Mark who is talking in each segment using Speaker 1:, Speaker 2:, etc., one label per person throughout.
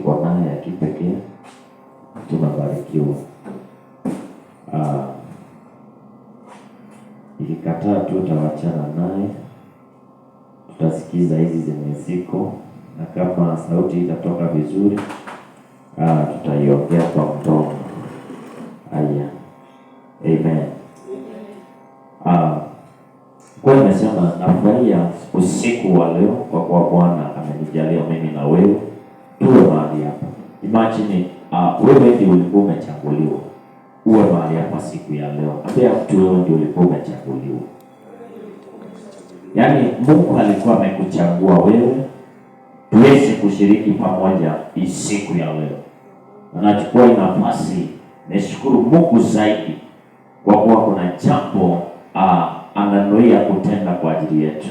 Speaker 1: tuko naye ya kipekee, tunabarikiwa. Ikikataa tutawachana naye, tutasikiza hizi zenye ziko, na kama sauti itatoka vizuri tutaiongea kwa mdomo. Aya, amen. Kwa nimesema nafurahia usiku wa leo kwa kuwa Bwana amenijalia mimi na wewe tuwe mahali hapa. Imagine wewe ndio ulikuwa umechaguliwa uwe mahali hapa siku ya leo. Ambia mtu wewe ndio ulikuwa umechaguliwa. Yaani Mungu alikuwa amekuchagua wewe tuweze kushiriki pamoja hii siku ya leo. Anachukua nafasi, nishukuru Mungu zaidi kwa kuwa kuna jambo ananuia kutenda kwa ajili yetu.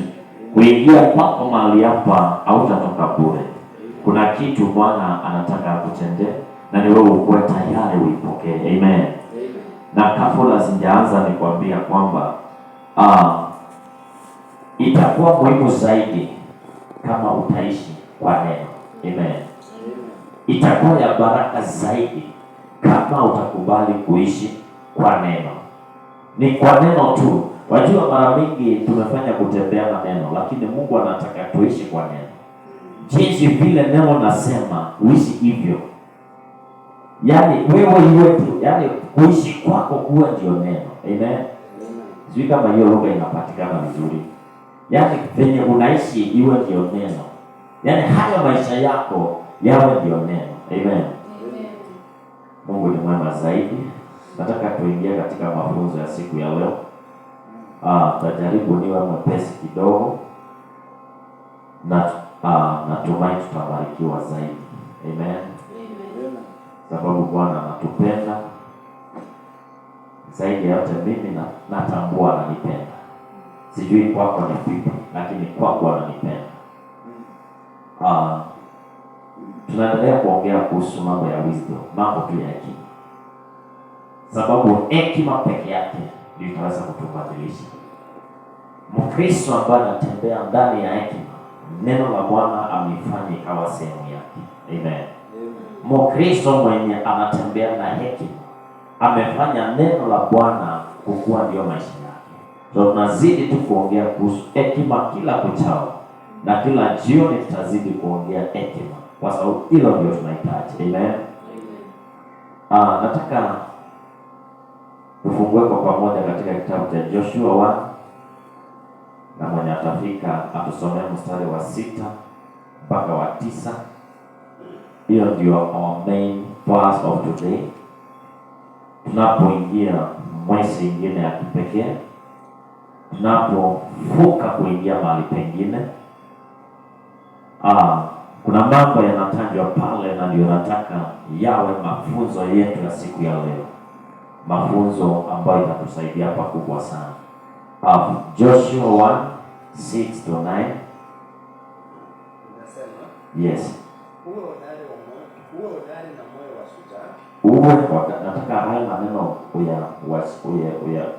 Speaker 1: Kuingia kwako mahali hapa hautatoka bure. Kuna kitu Bwana anataka akutendee na ni wewe ukuwe tayari uipokee. Amen. Na kabla sijaanza nikwambia kwamba itakuwa muhimu zaidi kama utaishi kwa neno. Amen. Itakuwa ya baraka zaidi kama utakubali kuishi kwa neno. Ni kwa neno tu. Wajua mara mingi tumefanya kutembea na neno, lakini Mungu anataka tuishi kwa neno. Jinsi vile neno nasema uishi hivyo. Yaani wewe iwe tu, yaani kuishi kwako kuwe ndio neno. Amen. Sijui kama hiyo lugha inapatikana vizuri. Yaani venye unaishi iwe ndio neno. Yaani haya maisha yako yawe ndio neno. Amen. Mungu ni mwema zaidi. Nataka tuingie katika mafunzo ya siku ya leo. Tutajaribu niwe mwepesi kidogo na natumai tutabarikiwa zaidi. Amen. Sababu Bwana anatupenda zaidi ya yote. Mimi natambua ananipenda. Sijui kwako ni vipi, lakini kwako ananipenda. Tunaendelea kuongea kuhusu mambo ya wisdom, mambo tu ya hekima. Sababu hekima peke yake ndio itaweza kutubadilisha. Mkristo ambaye anatembea ndani ya hekima, neno la Bwana amefanya ikawa sehemu yake. Amen. Mkristo mwenye anatembea na hekima amefanya neno la Bwana kukuwa ndio maisha yake. So tunazidi tu kuongea kuhusu hekima kila kuchao, na kila jioni tutazidi kuongea hekima kwa sababu hilo ndio tunahitaji. Amen. Nataka tufungue kwa pamoja katika kitabu cha Joshua 1, na mwenye atafika atusomee mstari wa 6 mpaka wa 9. Hiyo ndio our main verse of today. Tunapoingia mwezi ingine ya kipekee, tunapovuka kuingia mahali pengine, kuna mambo yanatajwa pale, na ndio nataka yawe mafunzo yetu ya siku ya leo, mafunzo ambayo itatusaidia pakubwa sana. Joshua 1:6-9. Yes.
Speaker 2: Uwe hodari na moyo wa shujaa.
Speaker 1: Nataka haya maneno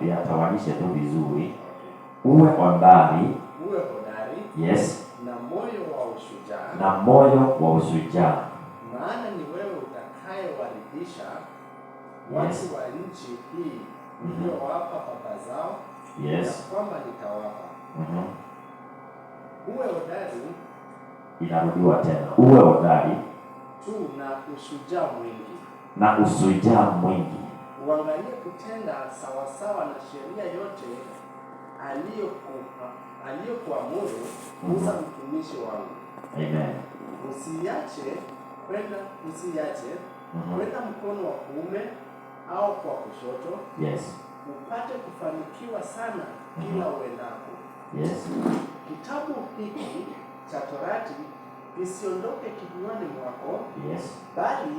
Speaker 1: uyatawanishe tu vizuri. Uwe hodari. Yes.
Speaker 2: Na moyo wa ushujaa.
Speaker 1: Na moyo wa ushujaa.
Speaker 2: Maana ni wewe utakayewaridhisha watu wa nchi hii niliyowapa baba zao.
Speaker 1: Yes.
Speaker 2: Na kwamba nitawapa. Uwe hodari.
Speaker 1: Inarudiwa tena. Uwe hodari
Speaker 2: tu na ushujaa mwingi.
Speaker 1: Na ushujaa mwingi.
Speaker 2: Uangalie kutenda sawasawa na sheria yote aliyokuamuru Musa mtumishi wangu.
Speaker 1: Amen.
Speaker 2: Usiache kwenda mkono wa kuume au kwa kushoto.
Speaker 1: Yes.
Speaker 2: Upate kufanikiwa sana kila uendapo.
Speaker 1: Yes.
Speaker 2: Kitabu hiki cha Torati isiondoke kinywani mwako.
Speaker 1: Yes.
Speaker 2: Bali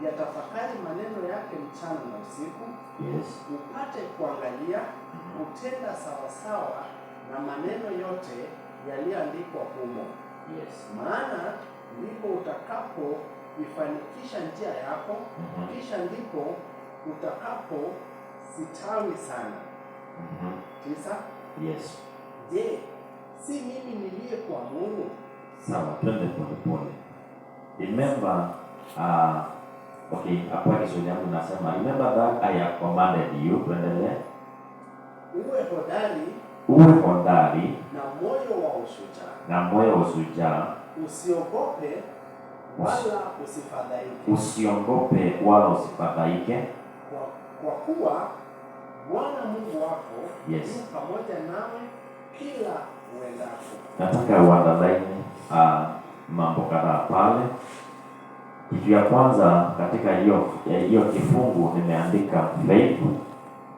Speaker 2: yatafakari maneno yake mchana na usiku.
Speaker 1: Yes.
Speaker 2: Upate kuangalia kutenda sawasawa na maneno yote yaliyoandikwa humo.
Speaker 1: Yes.
Speaker 2: Maana ndipo utakapo ifanikisha njia yako, kisha ndipo utakapo sitawi sana. 9.
Speaker 1: Yes.
Speaker 2: Je, si mimi niliyekuamuru?
Speaker 1: Sawa, twende pole pole. Remember, Okay, hapo Kiswahili yangu nasema remember that I have commanded you. Tuendelee. Uwe hodari
Speaker 2: na moyo wa ushujaa.
Speaker 1: Na moyo wa ushujaa.
Speaker 2: Usiogope wala usifadhaike.
Speaker 1: Usiogope wala usifadhaike.
Speaker 2: Kwa kuwa Bwana Mungu wako
Speaker 1: yu
Speaker 2: pamoja nawe kila uendapo.
Speaker 1: Nataka uandalaini mambo kadhaa pale. Kitu ya kwanza katika hiyo kifungu nimeandika faith,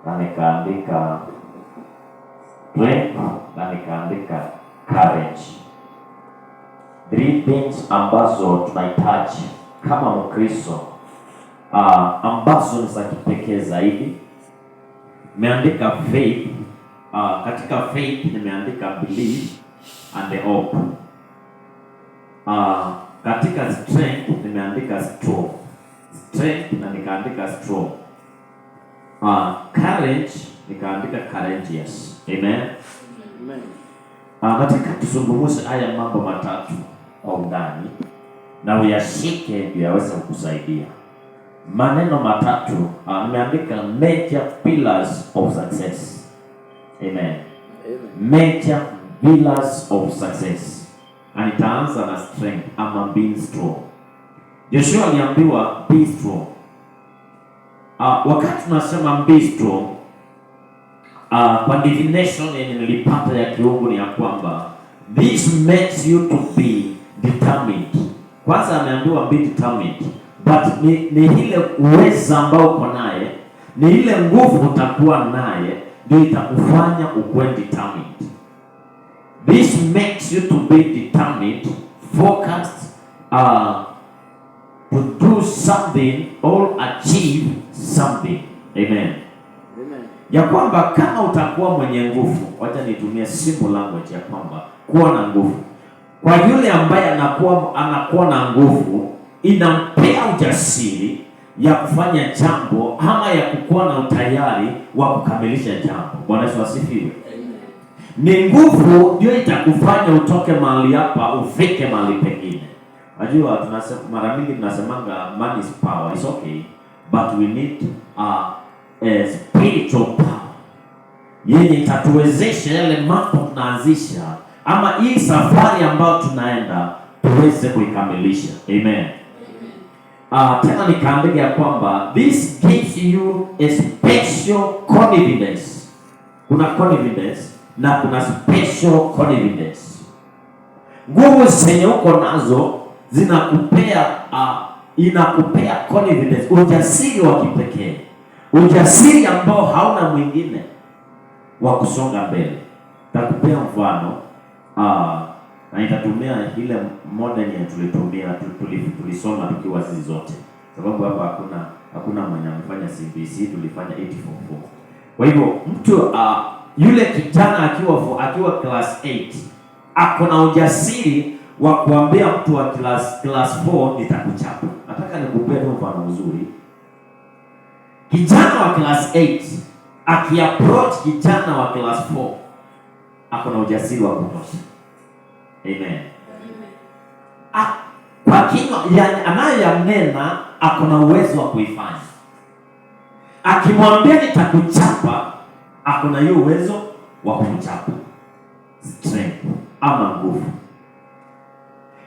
Speaker 1: na nikaandika strength, na nikaandika courage. 3 things ambazo tunahitaji kama Mkristo, ambazo ni za kipekee zaidi. Nimeandika faith, katika faith nimeandika belief and hope. Katika strength nimeandika strong. Strength na nikaandika strong. Courage nikaandika courageous. Amen.
Speaker 2: Amen.
Speaker 1: Nataka tuzungumze haya mambo matatu kwa undani na uyashike ndio yaweze kukusaidia. Maneno matatu nimeandika major pillars of success. Amen. Major pillars of success. Anitaanza na strength ama being strong. Joshua aliambiwa be strong. Wakati tunasema be strong, kwa definition yenye nilipata ya kiungu ni ya kwamba this makes you to be determined. Kwanza ameambiwa be determined, but ni ile uwezo ambao uko naye, ni ile nguvu utakuwa naye ndio itakufanya ukuwe determined. This makes you to be determined, focused, to do something or achieve something. Amen.
Speaker 2: Amen.
Speaker 1: Ya kwamba kama utakuwa mwenye nguvu, wacha nitumie simple language ya kwamba kuwa na nguvu. Kwa yule ambaye anakuwa na nguvu, inampea ujasiri ya kufanya jambo ama ya kukuwa na utayari wa kukamilisha jambo. Bwana Yesu asifiwe. Ni nguvu ndio itakufanya utoke mahali hapa ufike mahali pengine. Unajua tunasema mara mingi tunasemanga money is power. It's okay, but we need a spiritual power yenye itatuwezesha yale mambo tunaanzisha ama hii safari ambayo tunaenda tuweze kuikamilisha. Amen. Tena nikaandika ya kwamba this gives you a special confidence. Kuna confidence na kuna special confidence. Nguvu zenye uko nazo zinakupea inakupea confidence, ujasiri wa kipekee, ujasiri ambao hauna mwingine wa kusonga mbele. Takupea mfano na nitatumia ile model ya tulisoma tukiwa sisi zote, sababu hapa hakuna mwenye amefanya CBC, tulifanya 844. Kwa hivyo mtu yule kijana akiwa class 8 ako na ujasiri wa kuambia mtu wa class 4 nitakuchapa. Nataka nikupee mfano mzuri. Kijana wa class 8 akiapproach kijana wa class 4 ako na ujasiri wa kutosha. Amen. Kwa kinywa yani anayeyanena ako na uwezo wa kuifanya. Akimwambia nitakuchapa, ako na hiyo uwezo wa kumchapa. Strength ama nguvu.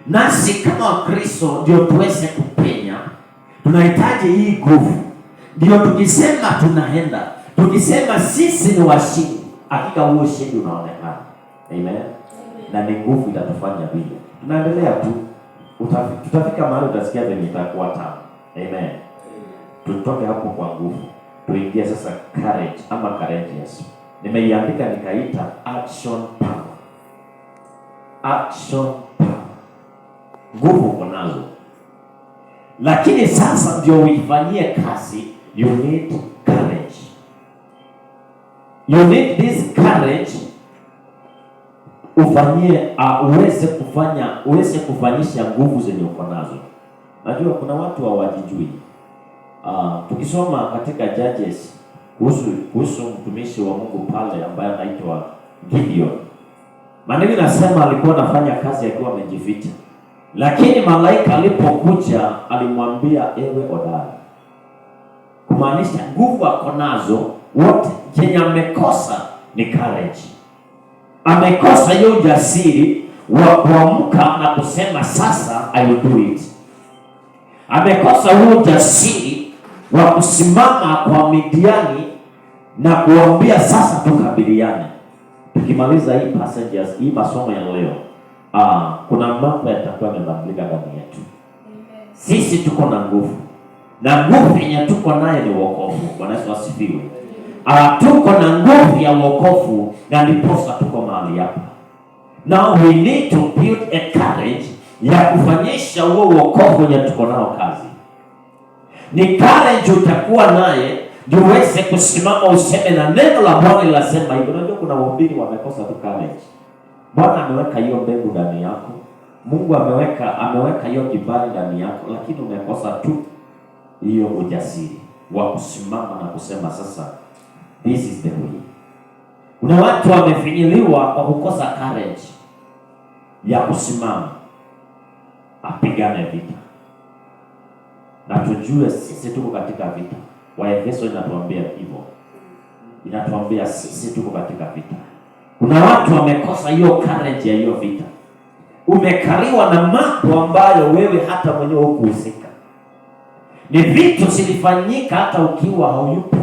Speaker 1: Nasi kama Wakristo ndio tuweze kupenya, tunahitaji hii nguvu. Ndio tukisema tunaenda, tukisema sisi ni washindi, hakika huo ushindi unaonekana. Amen. Na ni nguvu itatufanya vile. Tunaendelea tu. Tutafika mahali utasikia vile itakuwa tamu. Amen. Tutoke hapo kwa nguvu. Tuingie sasa courage ama courageous. Nimeiandika nikaita action power. Action power. Nguvu uko nazo. Lakini sasa ndio uifanyie kazi, you need courage. You need this courage ufanyie uweze kufanyisha nguvu zenye uko nazo. Najua kuna watu hawajijui. Tukisoma katika Judges kuhusu mtumishi wa Mungu pale ambaye anaitwa Gideon. Maandiko yanasema alikuwa anafanya kazi akiwa amejificha. Lakini malaika alipokuja alimwambia ewe hodari, kumaanisha nguvu ako nazo wote. Chenye amekosa ni courage, amekosa hiyo ujasiri wa kuamka na kusema sasa I will do it. Amekosa huo ujasiri wa kusimama kwa Midiani na kuambia sasa tukabiliane. Tukimaliza hii passages, hii masomo ya leo, kuna mambo yatakuwa yamebadilika ndani yetu. Sisi tuko na nguvu, na nguvu yenye tuko naye ni wokovu. Bwana Yesu asifiwe. Tuko na nguvu ya wokovu, na ndiposa tuko mahali hapa. Now we need to build a courage ya kufanyisha huo wokovu wenye tuko nao kazi. Ni courage utakuwa naye ndio uweze kusimama useme, na neno la Bwana linasema hivyo. Unajua kuna wahubiri wamekosa tu courage. Bwana ameweka hiyo mbegu ndani yako, Mungu ameweka hiyo kibali ndani yako, lakini umekosa tu hiyo ujasiri wa kusimama na kusema sasa this is the way. Kuna watu wamefinyiliwa kwa kukosa courage ya kusimama apigane vita. Na tujue sisi tuko katika vita. Waefeso inatuambia hivyo. Inatuambia sisi tuko katika vita. Kuna watu wamekosa hiyo courage ya hiyo vita. Umekaliwa na mambo ambayo wewe hata mwenyewe hukuhusika. Ni vitu zilifanyika hata ukiwa hauyupo,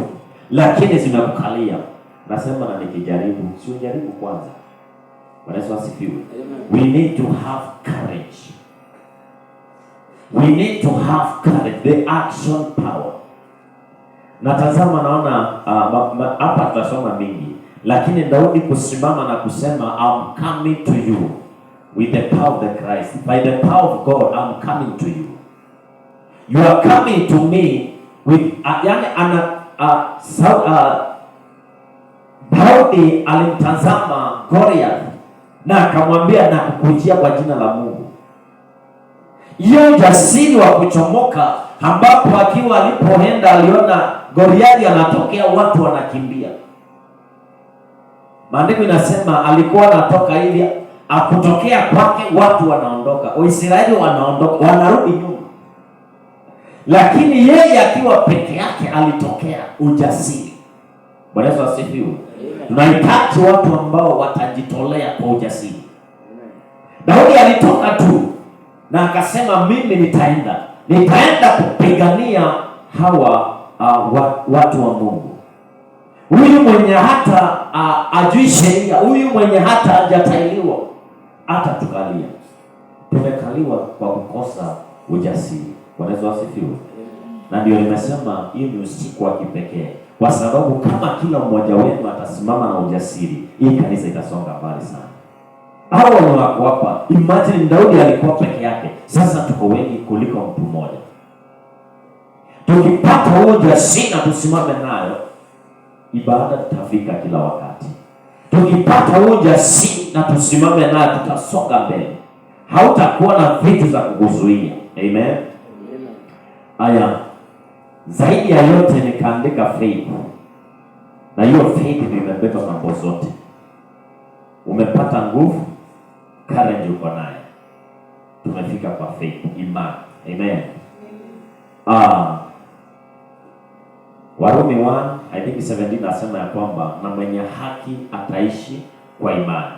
Speaker 1: lakini zimekukalia. Nasema na nikijaribu, si ujaribu kwanza. Bwana Yesu asifiwe. We need to have courage. We need to have courage, the action power. Natazama naona hapa tutasoma mingi, lakini Daudi kusimama na kusema I'm coming to you with the power of the Christ. By the power of God I'm coming to you. You are coming to me with Daudi alimtazama Goliath na akamwambia na kukujia kwa jina la Mungu. Hiyo ujasiri wa kuchomoka, ambapo akiwa alipoenda aliona Goliath anatokea, watu wanakimbia. Maandiko inasema alikuwa anatoka hivi, akutokea kwake watu wanaondoka. Waisraeli wanaondoka, wanarudi nyuma. Lakini yeye akiwa peke yake alitokea ujasiri. Bwana Yesu asifiwe. Tunahitaji watu ambao watajitolea kwa ujasiri. Daudi alitoka tu na akasema mimi nitaenda kupigania hawa watu wa Mungu. Huyu mwenye hata ajui sheria, huyu mwenye hata hajatailiwa, hata tukalia. Tumekaliwa kwa kukosa ujasiri. Bwana Yesu asifiwe. Na ndio nimesema hii ni usiku wa kipekee, kwa sababu kama kila mmoja wenu atasimama na ujasiri, hii kanisa itasonga mbali sana. Hao ni wako hapa. Imagine Daudi alikuwa peke yake, sasa tuko wengi kuliko mtu mmoja. Tukipata huo ujasiri na tusimame nayo, ibada tutafika kila wakati. Tukipata huo ujasiri na tusimame nayo, tutasonga mbele. Hautakuwa na vitu za kukuzuia. Amen. Aya, zaidi ya yote nikaandika faith. Na hiyo faith ndio imebeba mambo zote. Umepata nguvu, courage uko naye. Tumefika kwa faith, imani. Amen. Warumi 1, I think 17 nasema ya kwamba na mwenye haki ataishi kwa imani.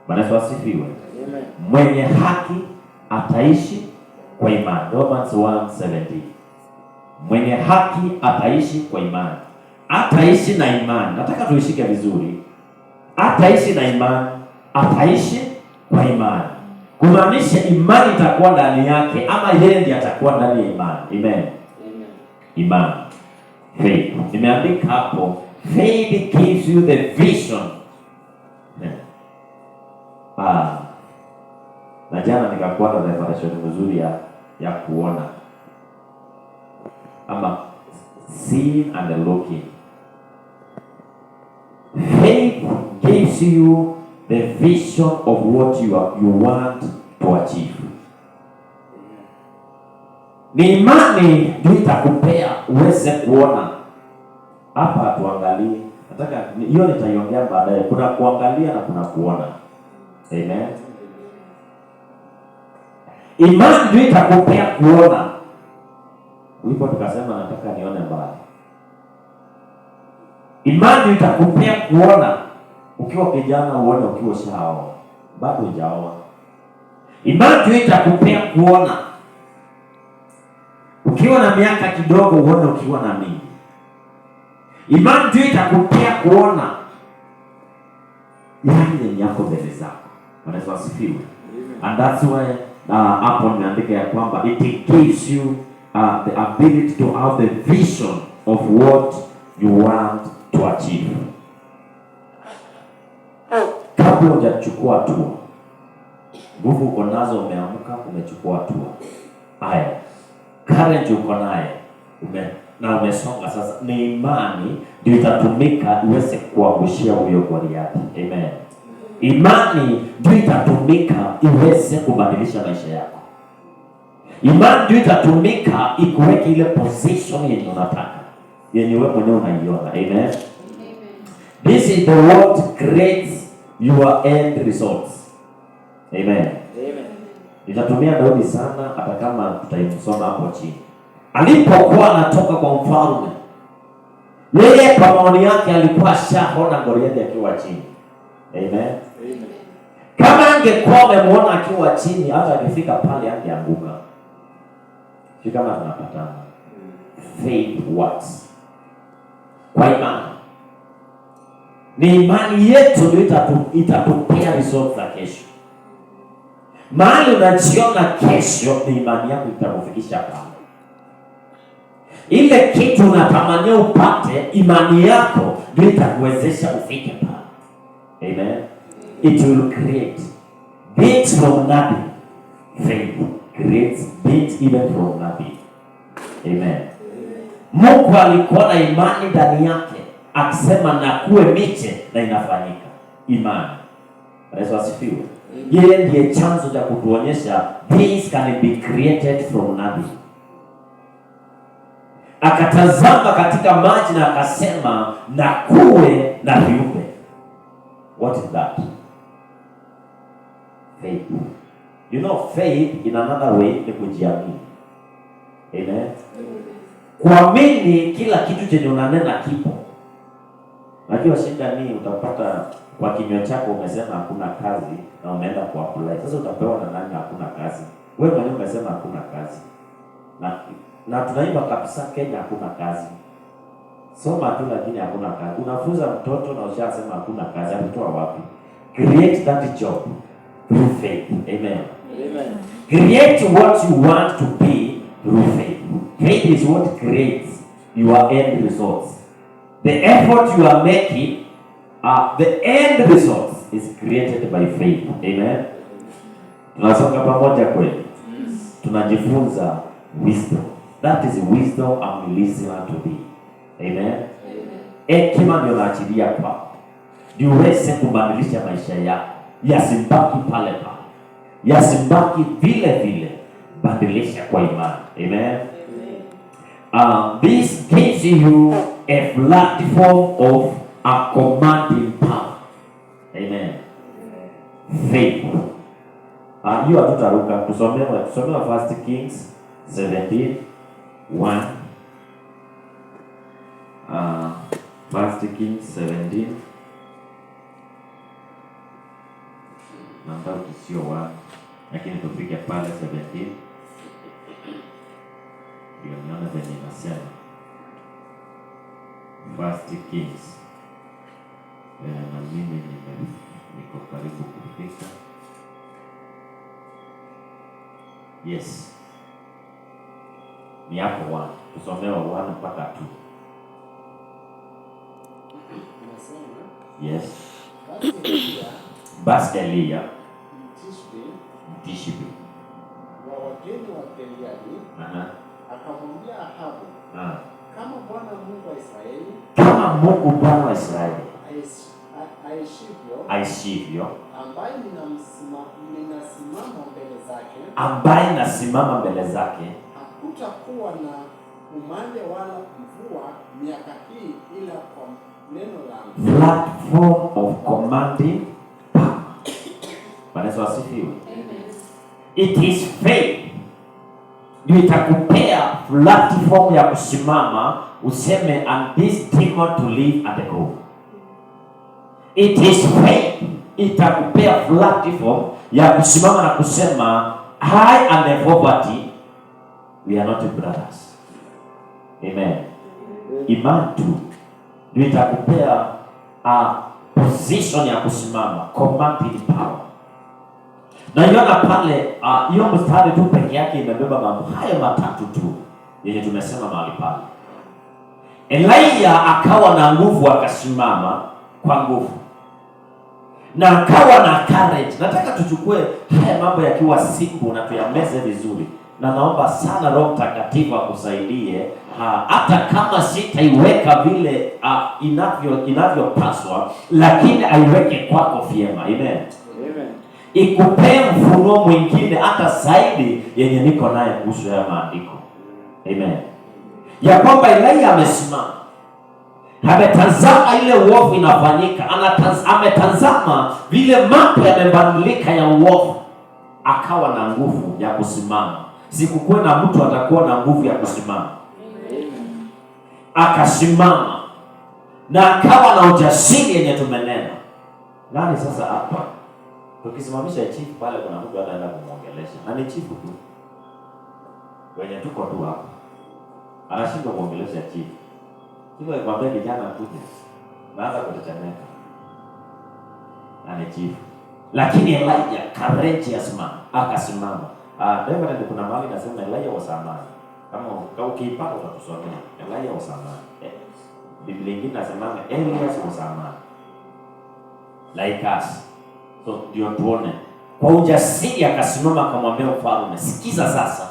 Speaker 1: Bwana Yesu asifiwe. Amen. Mwenye haki ataishi kwa imani. Romans 1:17. Mwenye haki ataishi kwa imani. Ataishi na imani. Nataka tuishike vizuri. Ataishi na imani, ataishi kwa imani. Kumaanisha imani itakuwa ndani yake, ama yeye ndiye atakuwa ndani ya imani. Amen. Imani. Faith. Nimeandika hapo, faith gives you the vision. Na jana nikakuwa na revelation nzuri ya kuona, ama seeing and looking. Faith gives you the vision of what you want to achieve. Ni imani ndio itakupea uweze kuona. Hapa tuangalie. Nataka hiyo nitaiongea baadaye. Kuna kuangalia na kuna kuona. Amen. Imani ndio itakupea kuona. Ulipo tukasema nataka nione mbali. Imani ndio itakupea kuona. Ukiwa kijana uone ukiwa ushaoa, bado hujaoa. Imani ndio itakupea kuona. Ukiwa na miaka kidogo uone ukiwa na mingi. Imani ndio itakupea kuona yale yako mbele zako. Bwana asifiwe. And that's why hapo nimeandika ya kwamba it gives you the ability to have the vision of what you want to achieve. Kabla hujachukua hatua, nguvu uko nazo, umeamka, umechukua hatua. Haya, courage uko naye, umesonga sasa. Ni imani ndio itatumika iweze kuangushia huyo Goliathi. Amen. Imani ndio itatumika iweze kubadilisha maisha yako. Imani ndio itatumika ikuweke ile position yenye unataka, yenye wewe mwenyewe unaiona. Amen. This is the what creates your end results. Amen. Nitatumia Daudi sana, hata kama tutaisoma hapo chini. Alipokuwa anatoka kwa mfalme, yeye kwa maoni yake alikuwa shaona Goliathi akiwa chini. Amen. Kama angekuwa amemuona akiwa chini, hata akifika pale angeanguka. Si kama tunapatana. Faith works. Kwa imani. Ni imani yetu ndio itatupea results za kesho. Mahali unajiona kesho, ni imani yako itakufikisha pale. Ile kitu unatamania upate, imani yako ndio itakuwezesha ufike pale. Amen. It will create bits from nothing. Faith creates bits even from nothing. Amen. Mungu alikuwa na imani ndani yake, akisema na kuwe miche, na inafanyika. Imani. Yesu asifiwe. Yeye ndiye chanzo cha kutuonyesha things can be created from nothing. Akatazama katika maji na akasema na kuwe na viumbe. What is that? Faith. You know, faith in another way ni kujiamini. Amen. Kuamini kila kitu chenye unanena kipo. Najua shida ni utapata kwa kinywa chako umesema hakuna kazi na umeenda kuapply. Sasa utapewa na nani hakuna kazi? Wewe mwenyewe umesema hakuna kazi. Na tunaimba kabisa Kenya hakuna kazi. Soma tu lakini hakuna kazi. Unafunza mtoto na ushasema hakuna kazi. Alitoa wapi? Create that job through faith. Amen. Amen. Create what you want to be through faith. Faith is what creates your end results. The effort you are making, the end results is created by faith. Amen. Tunasonga pamoja kweli. Tunajifunza wisdom. That is wisdom I'm listening to be. Amen. Hekima ndio naachilia kwako, ndio uweze kubadilisha maisha yako, yasibaki pale pale, yasibaki vile vile, badilisha kwa imani. Amen. This gives you a platform of a commanding power. Amen. Faith. Hiyo hatutaruka tusomewa 1 Kings 17:1. 1 Kings 17. Namba sio 1, lakini tupige pale 17. Hiyo niona venye nasema 1 Kings. Na mimi niko karibu kufika. Yes. Ni hapo 1. Tusomewa 1 mpaka 2. Yes. Basi Elia Tishbi
Speaker 2: wa wageni wa Gileadi akamwambia Ahabu, kama Bwana Mungu wa Israeli,
Speaker 1: kama Mungu Bwana wa Israeli aishivyo, ambaye nasimama mbele zake,
Speaker 2: hakutakuwa na umande wala mvua miaka hii ila kwa neno langu.
Speaker 1: Platform of commanding power. Bwana asifiwe. It is faith ndio itakupea platform ya kusimama useme and this demon to live and go. It is faith itakupea platform ya kusimama na kusema I and the poverty we are not brothers. Amen. Imani tu ndio itakupea position ya kusimama, commanding power. Na yona pale hiyo mstari tu peke yake imebeba mambo hayo matatu tu yenye tumesema mahali pale. Elijah akawa na nguvu, akasimama kwa nguvu na akawa na courage. Nataka tuchukue haya mambo yakiwa simple na tuyameze vizuri, na naomba sana Roho Mtakatifu akusaidie, hata kama sitaiweka vile inavyopaswa, lakini aiweke kwako vyema. Amen. Ikupee mfunuo mwingine hata zaidi yenye niko naye kuhusu ya maandiko. Amen. Ya kwamba Elijah amesimama, ametazama ile uovu inafanyika, ametazama vile mambo yamebadilika ya uovu, akawa na nguvu ya kusimama. Sikukuwe na mtu atakuwa na nguvu ya kusimama. Akasimama na akawa na ujasiri yenye tumenena. Nani sasa hapa? Tukisimamisha chief pale kuna mtu anaenda kumwongelesha. Na ni chief tu. Wenye tuko tu hapa. Anashindwa kuongelesha chief. Hivyo ikwambia kijana kuja. Naanza kutetemeka. Na ni chief. Lakini Elijah courageous man akasimama. Ndio kuna mahali nasema Elijah was a man. Kama ukiipata utakusomea. Elijah was a man. Biblia nyingine nasema Elias was a man. Like us. So ndio tuone kwa ujasiri akasimama akamwambia mfalme, sikiza sasa.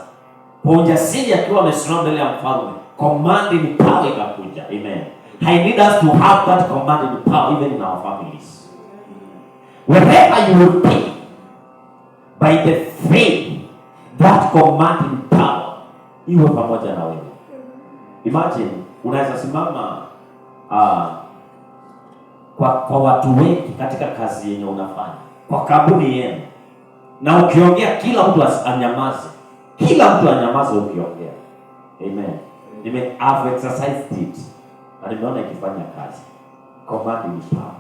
Speaker 1: Kwa ujasiri akiwa amesimama mbele ya mfalme, commanding power ikakuja. Amen. I need us to have that commanding power even in our families. Wherever you will be, by the faith, that commanding power iwe pamoja na wewe. Imagine unaweza simama kwa watu wengi katika kazi yenye unafanya, kwa kampuni yenu, na ukiongea kila mtu anyamaze. Kila mtu anyamaze ukiongea. Amen. I've exercised it. Na nimeona ikifanya kazi. Commanding power.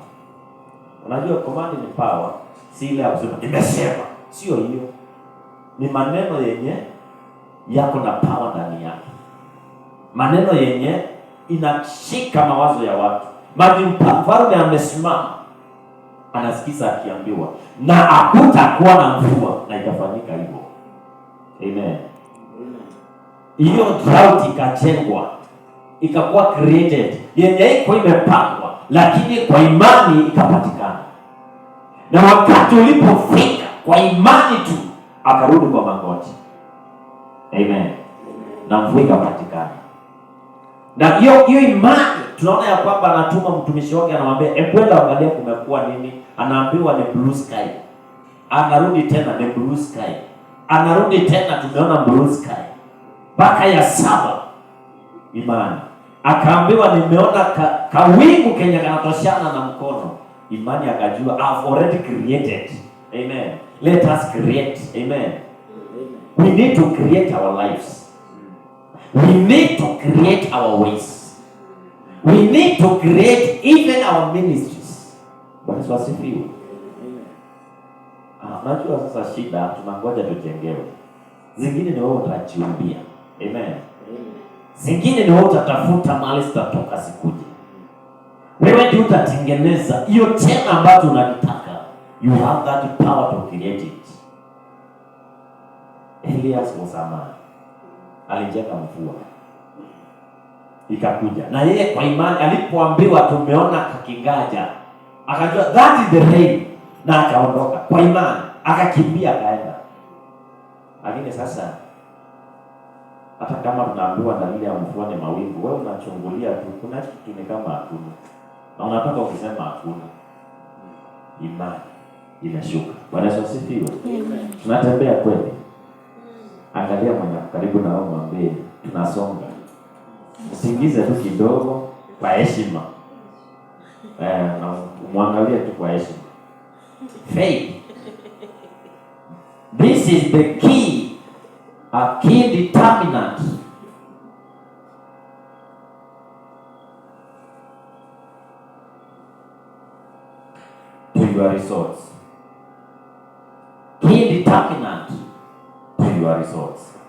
Speaker 1: Unajua commanding power si ile ya kusema nimesema. Sio hiyo. Ni maneno yenye yako na power ndani yake. Maneno yenye inashika mawazo ya watu. Mfalme amesimama, anasikiza akiambiwa na hakutakuwa na mvua, na ikafanyika hivyo. Amen. Hiyo drought ikajengwa, ikakuwa created, yenye iko imepangwa, lakini kwa imani ikapatikana. Na wakati ulipofika kwa imani tu, akarudi kwa magoti. Amen. Na mvua ikapatikana. Na hiyo imani tunaona ya kwamba anatuma mtumishi wake, anamwambia kwenda angalia kumekuwa nini. Anaambiwa ni blue sky. Anarudi tena ni blue sky. Anarudi tena tumeona blue sky. Mpaka ya 7 imani. Akaambiwa nimeona kawingu kenye kanatoshana na mkono. Imani akajua I've already created. Amen. Let us create. Amen. We need to create our lives. We need to create our ways. We need to create even our ministries. Bwana wasifiwe. Najua sasa shida tunangoja tujengewe. Zingine ni wewe utajiumbia. Amen. Zingine ni wewe utatafuta mahali zitatoka sikuje. Wewe ndio utatengeneza hiyo tena ambayo unataka. You have that power to create it. Elias was a man. Alijenga mvua ikakuja, na yeye kwa imani alipoambiwa tumeona kakingaja, akajua that is the rain, na akaondoka kwa imani, akakimbia akaenda. Lakini sasa hata kama tunaambiwa dalili ya mvua ni mawingu, wewe unachungulia tu, kuna kitu ni kama hakuna, na unataka ukisema hakuna, imani inashuka. Bwana asifiwe. Tunatembea kweli. Angalia mwenye karibu na wao, mwambie tunasonga. Usiingize tu kidogo kwa heshima. Na muangalie tu kwa heshima. Faith. This This is the key, a key determinant to your results. Key determinant to your results.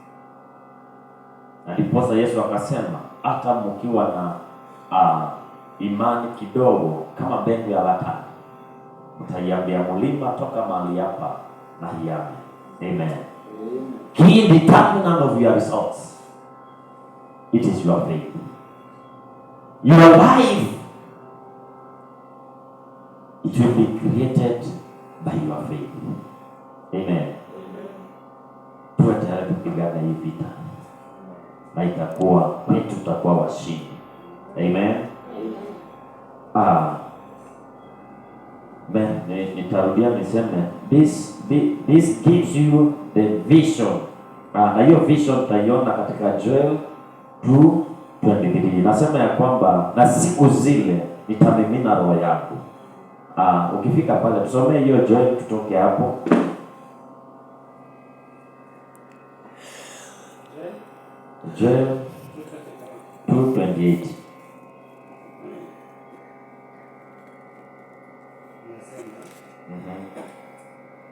Speaker 1: Na ndiposa Yesu akasema hata mkiwa na imani kidogo kama mbegu ya latani, mtaiambia mlima toka mahali hapa na hiame. Amen. Key determinant of your results, it is your faith. Your life, it will be created by your faith. Amen. Tuwe tayari kupigana hii vita na itakuwa kwetu, tutakuwa washindi. Amen. Nitarudia niseme this gives you the vision. Na hiyo vision tutaiona katika Joel 2:23. Nasema ya kwamba na siku zile nitamimina roho yangu. Ukifika pale tusomee hiyo Joel, tutoke hapo. Joel 2:28.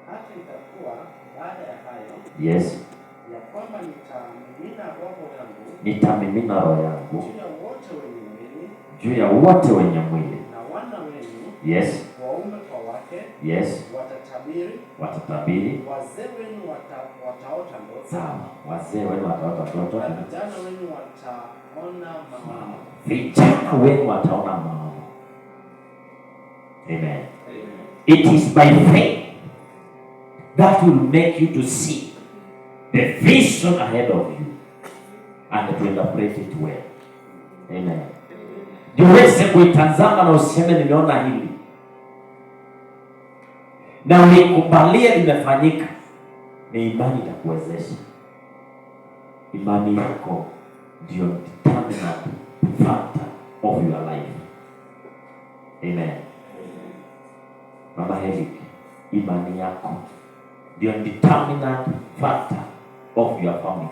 Speaker 2: Hata itakuwa baada ya hayo,
Speaker 1: yes,
Speaker 2: ya kwamba
Speaker 1: nitamimina roho yangu
Speaker 2: juu ya wote wenye mwili,
Speaker 1: na
Speaker 2: wana wenu,
Speaker 1: yes,
Speaker 2: waume kwa wake,
Speaker 1: yes,
Speaker 2: watatabiri, wazee wenu wataota ndoto,
Speaker 1: sawa, wazee wenu wataota ndoto,
Speaker 2: na vijana wenu wataona maono.
Speaker 1: Vijana wenu wataona maono. Amen. It is by faith that will make you to see the vision ahead of you and to interpret it well. Amen. Niweze kuitazama na useme nimeona hili, na uikubalie limefanyika. Ni imani itakuwezesha. Imani yako ndio determinant factor of your life. Amen. Mama Heli, imani yako ndio determinant factor of your family.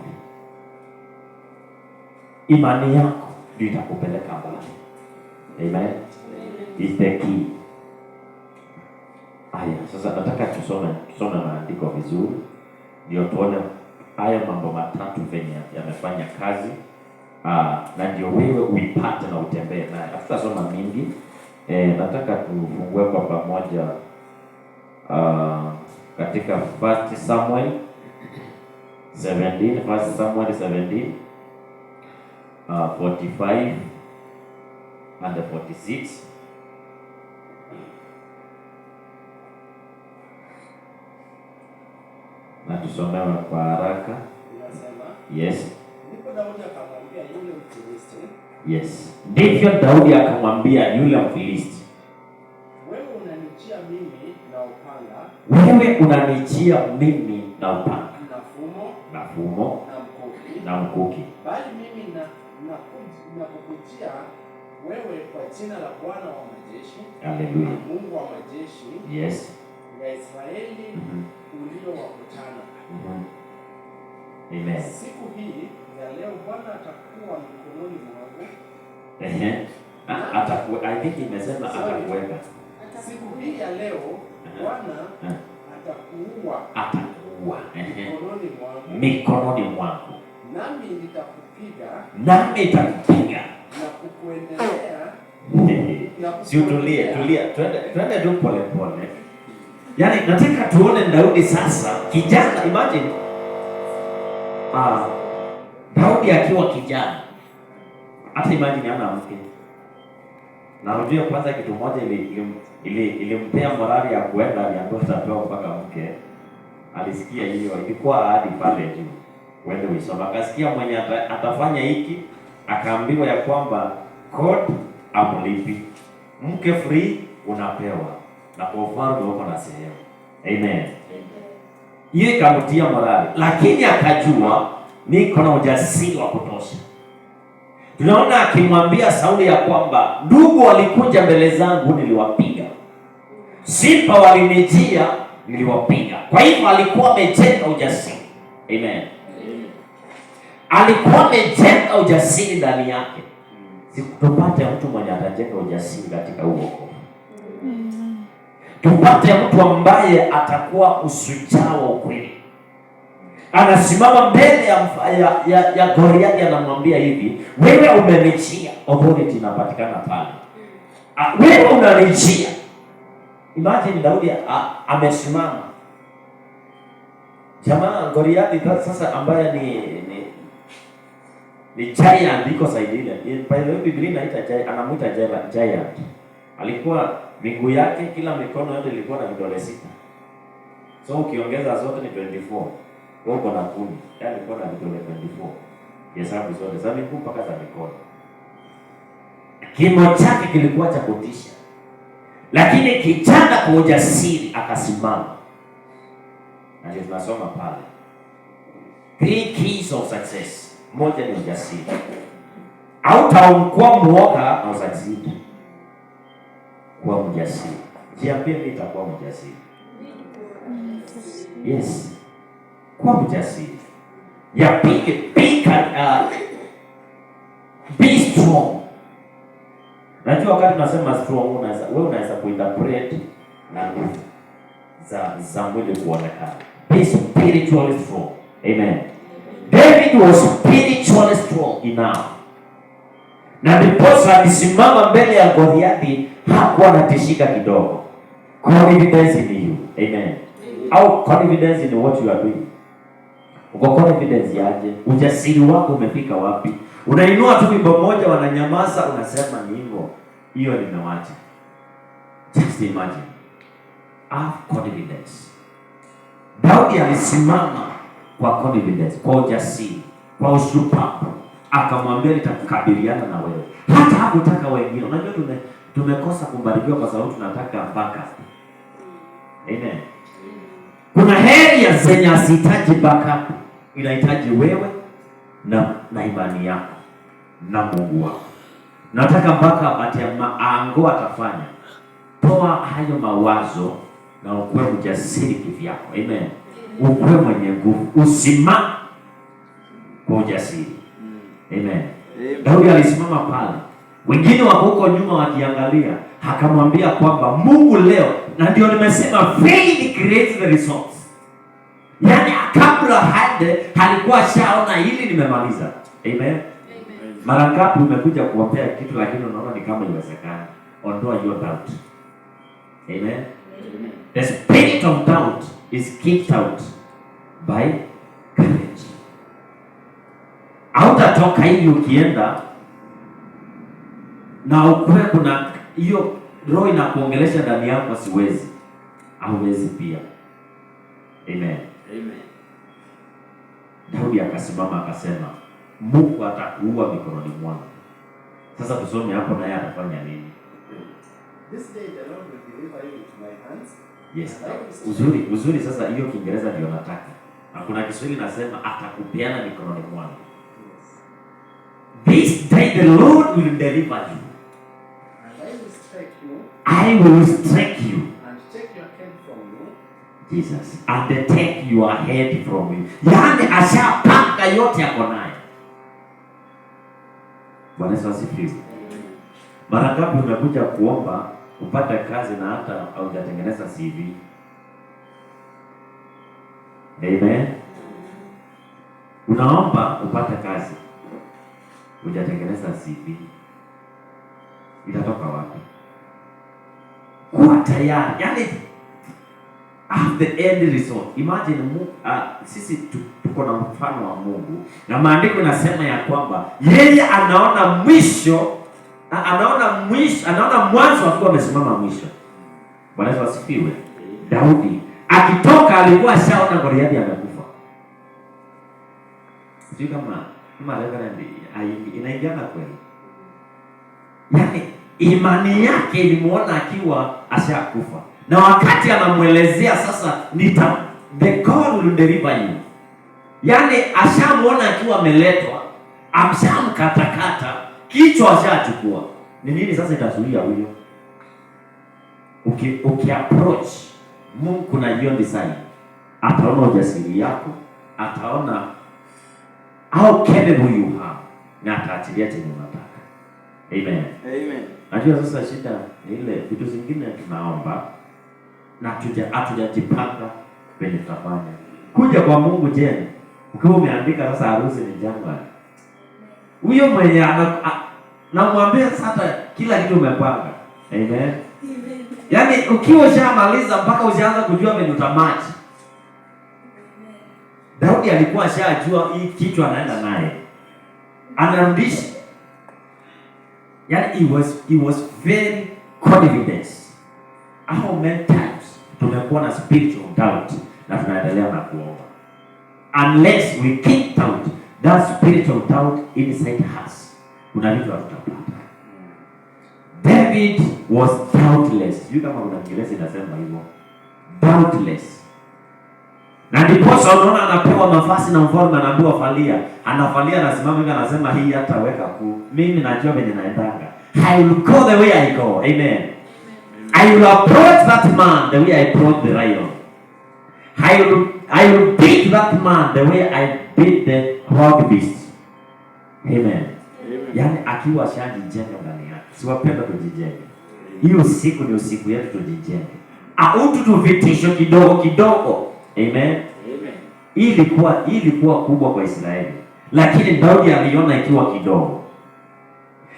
Speaker 1: Imani yako ndio itakupeleka mbali. Amen. Is the key. Aya, sasa nataka tusome maandiko vizuri ndio tuone haya mambo matatu venye yamefanya kazi, na ndio wewe uipate na utembee naye. Hatutasoma mingi. Nataka tufungue kwa pamoja katika 1 Samuel 17, 1 Samuel 17 45 and 46. Na tusomewe kwa haraka. Yes.
Speaker 2: Ndipo Daudi akamwambia yule Mfilisti.
Speaker 1: Yes. Ndivyo Daudi akamwambia yule Mfilisti,
Speaker 2: wewe unanijia mimi na upanga,
Speaker 1: na fumo na mkuki,
Speaker 2: bali mimi nakukujia wewe kwa jina la Bwana wa majeshi,
Speaker 1: haleluya,
Speaker 2: Mungu wa majeshi,
Speaker 1: yes,
Speaker 2: ya Israeli, uliowakutana.
Speaker 1: Amen.
Speaker 2: Siku hii ya leo Bwana atakuwa mikononi mwangu.
Speaker 1: I think imesema atakuweka.
Speaker 2: Siku hii ya leo Bwana atakuua
Speaker 1: mikononi mwangu,
Speaker 2: nami nitakupiga na kukuendelea.
Speaker 1: Si utulie, twende tu pole pole. Yaani nataka tuone Daudi sasa kijana. Imagine Daudi akiwa kijana, hata imagine hana mke. Na unajua kwanza kitu moja ilimpea morali ya kuenda, aliambiwa atapewa mpaka mke. Alisikia hiyo, ilikuwa ahadi pale juu. Wende uisoma. Akasikia mwenye atafanya hiki, akaambiwa ya kwamba God amlipi. Mke free unapewa, na kwa ufalme uko na sehemu. Amen. Hiyo ikamtia morali, lakini akajua niko na ujasiri wa kutosha. Tunaona akimwambia Sauli ya kwamba ndugu walikuja mbele zangu niliwapiga, simba walinijia niliwapiga. Kwa hivyo alikuwa amejenga ujasiri. Amen. Alikuwa amejenga ujasiri ndani yake. Tupate mtu mwenye atajenga ujasiri katika uokovu. Tupate mtu ambaye atakuwa usujaa wa ukweli. Anasimama mbele ya Goliathi, anamwambia hivi, wewe umenijia. Authority inapatikana pale. Wewe unanijia. Imagine Daudi amesimama. Jamaa Goliathi sasa ambaye ni giant iko saidile. By the way, Biblia inaita giant, anamuita giant. Alikuwa miguu yake, kila mikono yote ilikuwa na vidole 6. So ukiongeza zote ni 24. Kwa hiyo kuna 10. Yaani alikuwa na vidole 24. Hesabu zote za miguu mpaka za mikono. Kimo chake kilikuwa cha kutisha. Lakini kijana kwa ujasiri akasimama. Na ndio tunasoma pale. 3 keys of success. Moja ni ujasiri. Hautakuwa mwoga na usajidi. Kuwa mjasiri. Jiambie mimi nitakuwa mjasiri. Yes. Kuwa mjasiri. Ya pili, be strong. Najua wakati tunasema strong, unaweza kuinterpret na nguvu za mwili kuonekana. Be spiritually strong. Amen. David was spiritually strong enough. Na ndiposa alisimama mbele ya Goliathi, hakuwa anatishika kidogo. Confidence in you. Amen. Au confidence in what you are doing. Uko confidence yaje? Ujasiri wako umefika wapi? Unainua tu wimbo moja, wananyamaza, unasema ni hivyo. Hiyo nimewacha. Just imagine. Have confidence. Daudi alisimama kwa confidence, kwa ujasiri, kwa ushupavu. Akamwambia nitakukabiliana na wewe. Hata hakutaka wengine. Unajua tumekosa kubarikiwa kwa sababu tunataka backup. Amen. Kuna heri zenye asihitaji backup. Inahitaji wewe na imani yako na Mungu wako. Nataka backup ati aango atafanya. Toa hayo mawazo na ukuwe mjasiri kivyako. Amen. Ukuwe mwenye nguvu. Usimame kwa ujasiri. Amen. Daudi alisimama pale. Wengine wako huko nyuma wakiangalia. Akamwambia kwamba Mungu leo, na ndio nimesema faith creates the results. Yaani kabla halikuwa shaona hili nimemaliza. Amen. Mara ngapi umekuja kuombea kitu lakini unaona ni kama iwezekana? Ondoa your doubt. Amen. The spirit of doubt is kicked out by courage. Hautatoka hivi ukienda na ukwe kuna hiyo roho inakuongelesha ndani yako, siwezi. Hauwezi pia. Amen.
Speaker 2: Amen.
Speaker 1: Daudi akasimama akasema, Mungu atakuua mikononi mwangu. Sasa tusome hapo naye atafanya nini?
Speaker 2: This day the Lord will deliver you into my hands.
Speaker 1: Yes. Uzuri sasa hiyo Kiingereza ndio nataka. Na kuna Kiswahili nasema atakupeana mikononi mwangu. This day the Lord will deliver you.
Speaker 2: And I will strike you.
Speaker 1: I will strike you.
Speaker 2: And take your head from you.
Speaker 1: Jesus. And take your head from you. Yaani ashapanga yote yako naye. Bwana Yesu asifiwe. Mara ngapi umekuja kuomba upate kazi na hata haujatengeneza CV? Amen. Unaomba upate kazi, hujatengeneza CV. Itatoka wapi? Kuwa tayari. Yaani have the end result. Imagine sisi tuko na mfano wa Mungu. Na maandiko inasema ya kwamba yeye anaona mwisho, anaona mwanzo akiwa amesimama mwisho. Bwana Yesu asifiwe. Daudi akitoka alikuwa shaona Goliathi amekufa. Sio kama reverend inaingiana kweli. Yaani imani yake ilimuona akiwa ashakufa. Na wakati anamuelezea sasa the God will deliver you. Yaani ashamuona akiwa ameletwa, amshamkatakata, kichwa ashachukua. Ni nini sasa itazuia huyo? Ukiapproach Mungu kuna hiyo design. Ataona ujasiri yako, ataona how capable you are, na ataachilia chenye unataka. Amen.
Speaker 2: Amen.
Speaker 1: Najua sasa shida ni ile vitu zingine tunaomba na hatujajipanga penye tutafanya. Kuja kwa Mungu jeni. Ukiwa umeandika sasa harusi ni Januari. Huyo mwenye namwambia sasa kila kitu umepanga. Amen. Yaani ukiwa ushamaliza mpaka ushaanza kujua venye utamaji. Daudi alikuwa ashajua hii kitu anaenda naye. Anarudisha. Yaani he was very confident. How many times tumekuwa na spiritual doubt na tunaendelea na kuomba. Unless we kick out that spiritual doubt inside us, kuna vitu hatutapata. David was doubtless. Sijui kama kuna Kiingereza inasema hivyo. Doubtless. Na ndipo unaona anapewa nafasi na mfalme anaambiwa falia. Anafalia anasimama hivi anasema hii hataweka ku. Mimi najua venye naendanga. I will go the way I go. Amen. I will approach that man the way I approach the lion. I will beat that man the way I beat the wild beast. Amen. Yaani akiwa shajijenga ndani yake. Siwapenda tujijenge. Hiyo siku ni usiku yetu tujijenge. Autu tu vitisho kidogo kidogo. Amen. Ilikuwa kubwa kwa Israeli. Lakini Daudi aliona ikiwa kidogo.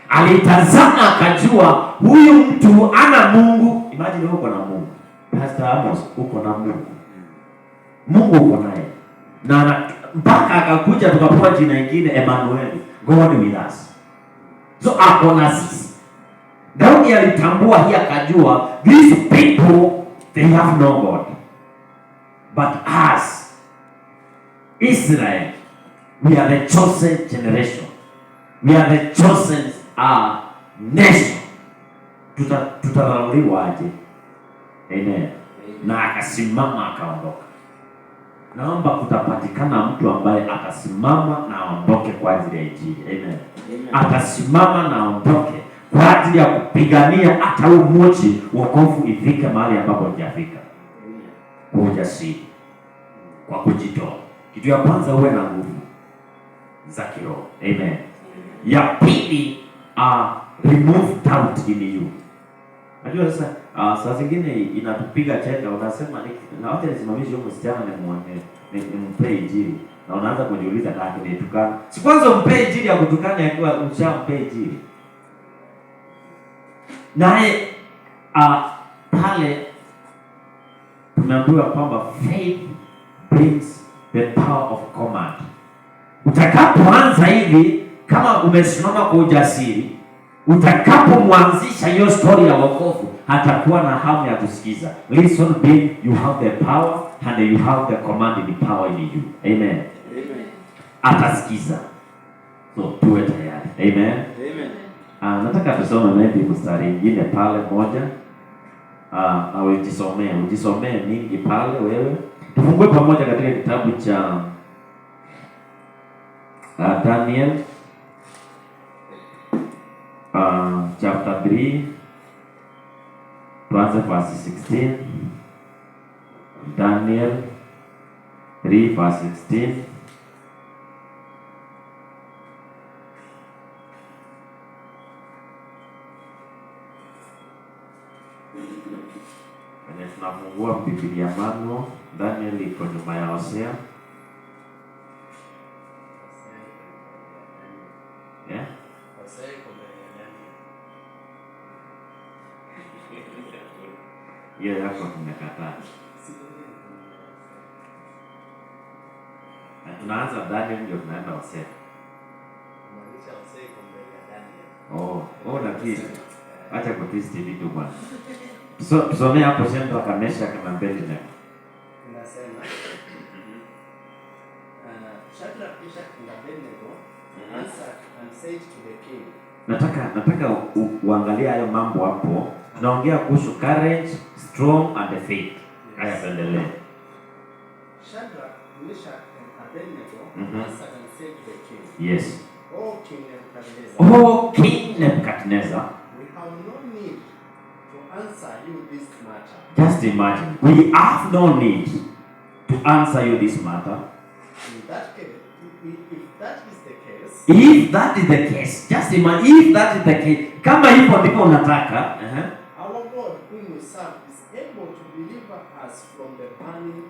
Speaker 1: Alitazama akajua huyu mtu ana Mungu. Imagine uko na Mungu. Pastor Amos uko na Mungu. Mungu uko naye. Na mpaka akakuja tukapewa jina lingine Emmanuel, God with us. So ako na sisi. Daudi alitambua hii akajua these people they have no God. But us, Israel, we are the chosen generation. We are the chosen nation. Tutadharauliwa aje? Amen. Na akasimama akaondoka. Naomba kutapatikana mtu ambaye atasimama na aondoke kwa ajili ya Injili. Amen. Atasimama na aondoke kwa ajili ya kupigania hata huu mochi wokovu ifike mahali ambapo hujafika. Kwa ujasiri, kwa kujitoa. Kitu ya kwanza uwe na nguvu za kiroho. Amen. Ya pili, remove doubt in you. Najua sasa saa zingine inatupiga chenga, unasema na wote nisimamishe huko msichana nimpe Injili. Na unaanza kujiuliza kama nitukana. Si kwanza umpe Injili ya kutukana yakiwa ushampe Injili. Naye pale tumeambiwa kwamba faith brings the power of command. Utakapoanza hivi kama umesimama kwa ujasiri, utakapomwanzisha hiyo story ya wokovu, hatakuwa na hamu ya kusikiza. Listen being you have the power and you have the commanding power in you. Amen. Amen. Atasikiza. So tuwe tayari. Amen. Amen. Nataka tusome maybe mstari mwingine pale moja. Na ujisomee mingi pale wewe. Tufungue pamoja katika kitabu cha Daniel chapter 3 tuanze verse 16. Daniel 3 verse 16. Tunafungua Biblia mano. Daniel iko nyuma ya Hosea. Yeah? Hosea iko mbele ya Daniel. Hiyo yako tumekataa. Na tunaanza Daniel ndio tunaenda Hosea. Maanisha Hosea iko mbele ya Daniel. Na pia acha kutesti vitu bwana. Tusomea hapo shendo akanesha kama mbele na. Inasema Shadrach, Meshach na Abednego answered and said to the king. Nataka uangalie hayo mambo hapo. Tunaongea kuhusu courage, strong and faith. Haya pendelee. Shadrach, Meshach and Abednego answered and said to the king. Yes. Oh King Nebuchadnezzar. We have no need to answer
Speaker 2: you this matter.
Speaker 1: Just imagine. We have no need to answer you this matter.
Speaker 2: In that case, if that is the case,
Speaker 1: If that is the case, just imagine if that is the case. Kama hivyo ndipo unataka,
Speaker 2: our God whom we serve is able to deliver us from the burning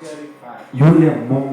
Speaker 2: very fire.
Speaker 1: yule Mungu